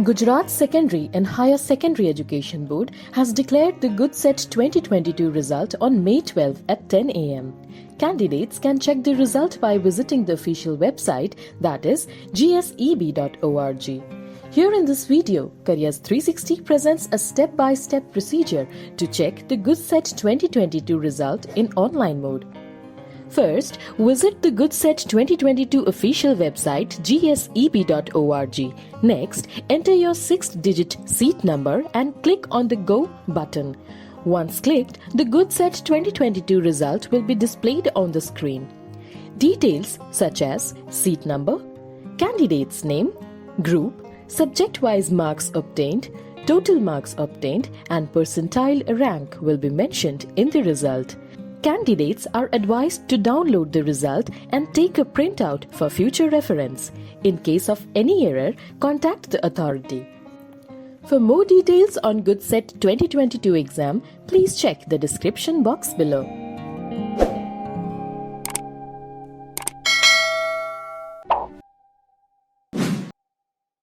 Gujarat Secondary and Higher Secondary Education Board has declared the GUJCET 2022 result on May 12 at 10 am. Candidates can check the result by visiting the official website, that is gseb.org. Here in this video, Careers 360 presents a step-by-step procedure to check the GUJCET 2022 result in online mode. First, visit the GUJCET 2022 official website gseb.org. Next, enter your 6-digit seat number and click on the Go button. Once clicked, the GUJCET 2022 result will be displayed on the screen. Details such as seat number, candidate's name, group, subject-wise marks obtained, total marks obtained, and percentile rank will be mentioned in the result. Candidates are advised to download the result and take a printout for future reference. In case of any error, contact the authority. For more details on GUJCET 2022 exam, please check the description box below.